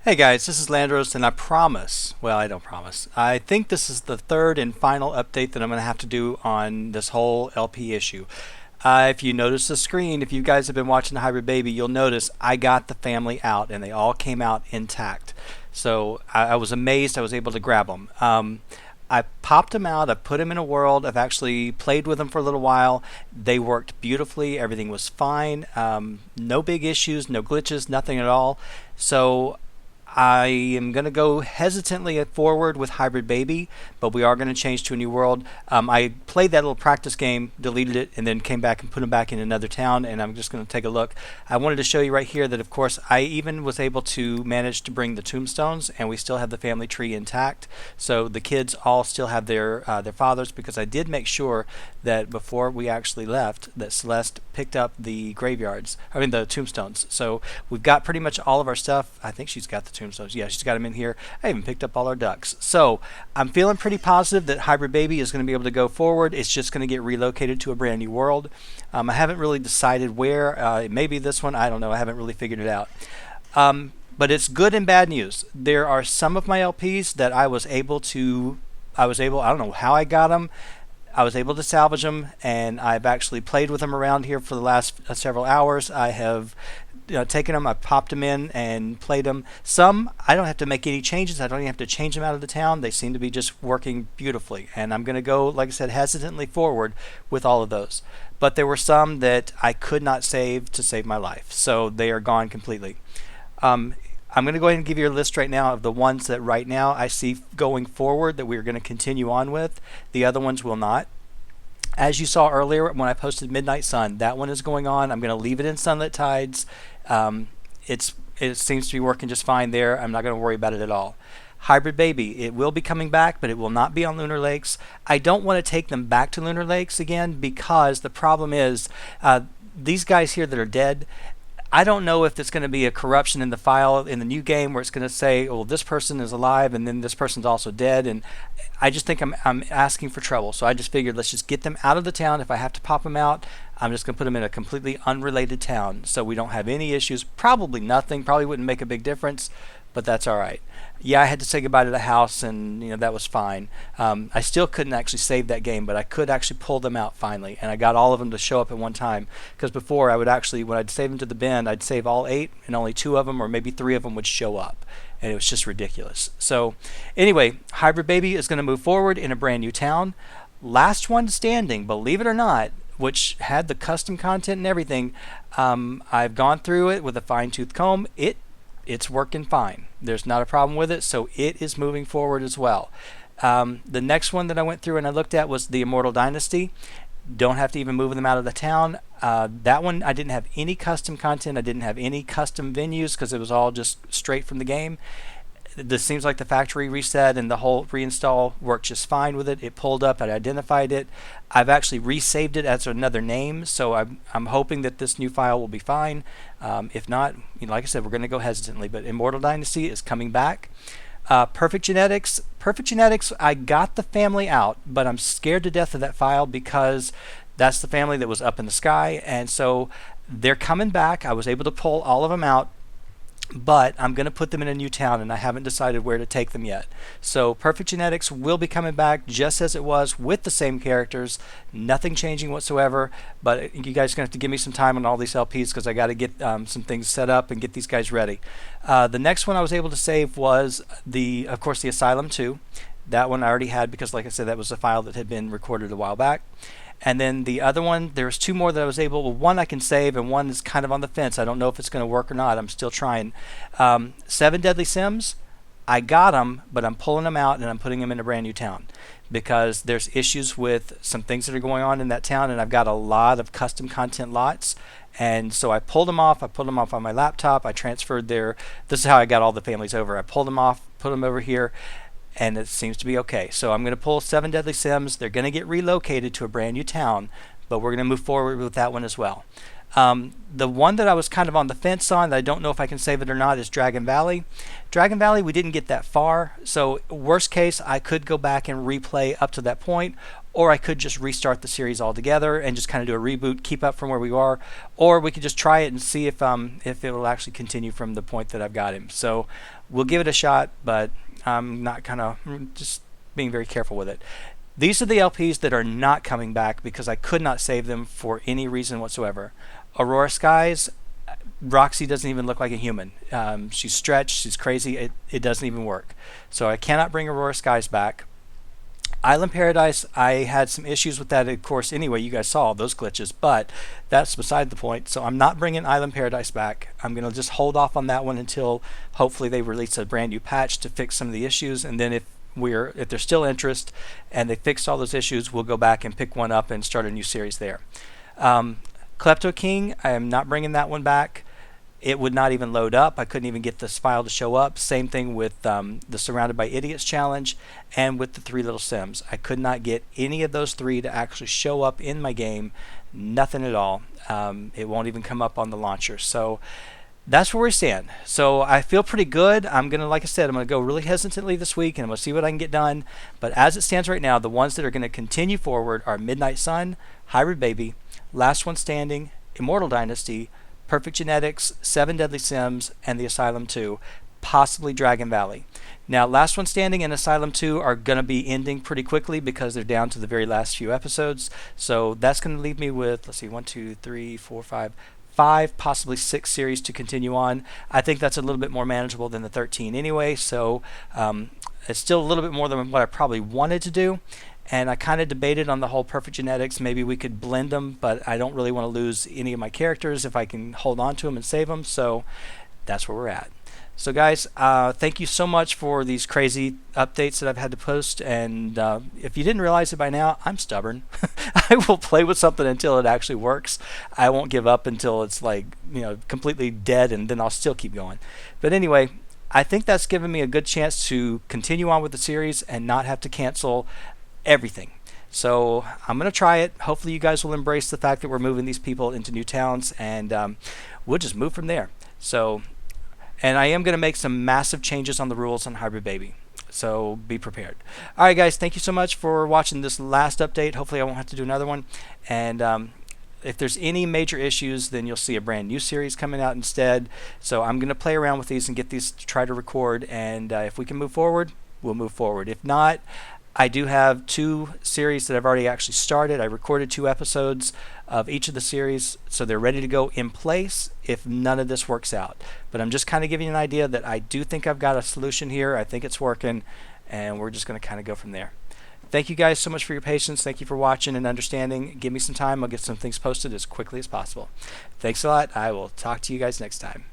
Hey guys, this is Llandros, and I promise, well, I don't promise, I think this is the third and final update that I'm going to have to do on this whole LP issue. If you notice the screen, if you guys have been watching the Hybrid Baby, you'll notice I got the family out and they all came out intact. So I was amazed I was able to grab them. I popped them out, I put them in a world, I've actually played with them for a little while. They worked beautifully, everything was fine, no big issues, no glitches, nothing at all. So I am going to go hesitantly forward with Hybrid Baby, but we are going to change to a new world. I played that little practice game, deleted it, and then came back and put them back in another town, and I'm just going to take a look. I wanted to show you right here that, of course, I even was able to manage to bring the tombstones, and we still have the family tree intact. So the kids all still have their fathers, because I did make sure that before we actually left, that Celeste picked up the the tombstones. So we've got pretty much all of our stuff. I think she's got the tombstones. Yeah, she's got them in here. I even picked up all our ducks. So I'm feeling pretty positive that Hybrid Baby is going to be able to go forward. It's just going to get relocated to a brand new world. I haven't really decided where. It may be this one. I don't know. I haven't really figured it out. But it's good and bad news. There are some of my LPs that I don't know how I got them. I was able to salvage them, and I've actually played with them around here for the last several hours. I have taken them, I've popped them in and played them. Some, I don't have to make any changes. I don't even have to change them out of the town. They seem to be just working beautifully. And I'm going to go, like I said, hesitantly forward with all of those. But there were some that I could not save to save my life. So they are gone completely. I'm going to go ahead and give you a list right now of the ones that right now I see going forward that we're going to continue on with. The other ones will not. As you saw earlier when I posted Midnight Sun, that one is going on. I'm going to leave it in Sunlit Tides. It seems to be working just fine there. I'm not going to worry about it at all. Hybrid Baby, it will be coming back, but it will not be on Lunar Lakes. I don't want to take them back to Lunar Lakes again, because the problem is these guys here that are dead, I don't know if it's going to be a corruption in the file in the new game where it's going to say, oh, this person is alive and then this person's also dead. And I just think I'm asking for trouble. So I just figured, let's just get them out of the town. If I have to pop them out, I'm just going to put them in a completely unrelated town so we don't have any issues. Probably nothing. Probably wouldn't make a big difference, but that's all right. Yeah, I had to say goodbye to the house, and that was fine. I still couldn't actually save that game, but I could actually pull them out finally, and I got all of them to show up at one time. Because before, I would actually, when I'd save them to the bin, I'd save all 8, and only 2 of them or maybe 3 of them would show up, and it was just ridiculous. So anyway, Hybrid Baby is going to move forward in a brand new town. Last one standing, believe it or not, which had the custom content and everything. I've gone through it with a fine-tooth comb. It's working fine. There's not a problem with it, so it is moving forward as well. The next one that I went through and I looked at was the Immortal Dynasty. Don't have to even move them out of the town. That one, I didn't have any custom content. I didn't have any custom venues because it was all just straight from the game. This seems like the factory reset and the whole reinstall worked just fine with it. It pulled up, I identified it. I've actually resaved it as another name, so I'm hoping that this new file will be fine. If not, like I said, we're going to go hesitantly, but Immortal Dynasty is coming back. Perfect Genetics. Perfect Genetics, I got the family out, but I'm scared to death of that file because that's the family that was up in the sky, and so they're coming back. I was able to pull all of them out, but I'm going to put them in a new town, and I haven't decided where to take them yet. So Perfect Genetics will be coming back just as it was with the same characters, nothing changing whatsoever, but you guys are going to have to give me some time on all these LPs because I got to get some things set up and get these guys ready. The next one I was able to save was, of course, the Asylum 2. That one I already had because, like I said, that was a file that had been recorded a while back. And then the other one, there's 2 more that I was able, well, one I can save and one is kind of on the fence. I don't know if it's going to work or not. I'm still trying. 7 Deadly Sims, I got them, but I'm pulling them out and I'm putting them in a brand new town because there's issues with some things that are going on in that town, and I've got a lot of custom content lots. And so I pulled them off. I pulled them off on my laptop. I transferred this is how I got all the families over. I pulled them off, put them over here, and it seems to be okay. So I'm going to pull 7 Deadly Sims. They're going to get relocated to a brand new town, but we're going to move forward with that one as well. The one that I was kind of on the fence on that I don't know if I can save it or not is Dragon Valley. Dragon Valley, we didn't get that far, so worst case, I could go back and replay up to that point, or I could just restart the series altogether and just kind of do a reboot, keep up from where we are, or we could just try it and see if it will actually continue from the point that I've got him. So we'll give it a shot, but I'm not kind of just being very careful with it. These are the LPs that are not coming back because I could not save them for any reason whatsoever. Aurora Skies, Roxy doesn't even look like a human. She's stretched, she's crazy, it doesn't even work. So I cannot bring Aurora Skies back. Island Paradise, I had some issues with that, of course, anyway. You guys saw those glitches, but that's beside the point. So I'm not bringing Island Paradise back. I'm going to just hold off on that one until hopefully they release a brand new patch to fix some of the issues. And then if there's still interest and they fixed all those issues, we'll go back and pick one up and start a new series there. Klepto King, I am not bringing that one back. It would not even load up. I couldn't even get this file to show up. Same thing with the Surrounded by Idiots challenge and with the Three Little Sims. I could not get any of those three to actually show up in my game. Nothing at all. It won't even come up on the launcher. So that's where we stand. So I feel pretty good. Like I said, I'm going to go really hesitantly this week and I'm going to see what I can get done. But as it stands right now, the ones that are going to continue forward are Midnight Sun, Hybrid Baby, Last One Standing, Immortal Dynasty, Perfect Genetics, 7 Deadly Sims, and the Asylum 2, possibly Dragon Valley. Now, Last One Standing and Asylum 2 are going to be ending pretty quickly because they're down to the very last few episodes. So that's going to leave me with, let's see, 1, 2, 3, 4, 5, possibly 6 series to continue on. I think that's a little bit more manageable than the 13 anyway, so it's still a little bit more than what I probably wanted to do. And I kind of debated on the whole Perfect Genetics. Maybe we could blend them, but I don't really want to lose any of my characters if I can hold on to them and save them. So that's where we're at. So guys, thank you so much for these crazy updates that I've had to post. And if you didn't realize it by now, I'm stubborn. I will play with something until it actually works. I won't give up until it's like, completely dead, and then I'll still keep going. But anyway, I think that's given me a good chance to continue on with the series and not have to cancel everything. So I'm going to try it. Hopefully you guys will embrace the fact that we're moving these people into new towns, and we'll just move from there. So, and I am going to make some massive changes on the rules on Hybrid Baby. So be prepared. All right, guys, thank you so much for watching this last update. Hopefully I won't have to do another one. And if there's any major issues, then you'll see a brand new series coming out instead. So I'm going to play around with these and get these to try to record. And if we can move forward, we'll move forward. If not, I do have 2 series that I've already actually started. I recorded 2 episodes of each of the series, so they're ready to go in place if none of this works out. But I'm just kind of giving you an idea that I do think I've got a solution here. I think it's working, and we're just going to kind of go from there. Thank you guys so much for your patience. Thank you for watching and understanding. Give me some time. I'll get some things posted as quickly as possible. Thanks a lot. I will talk to you guys next time.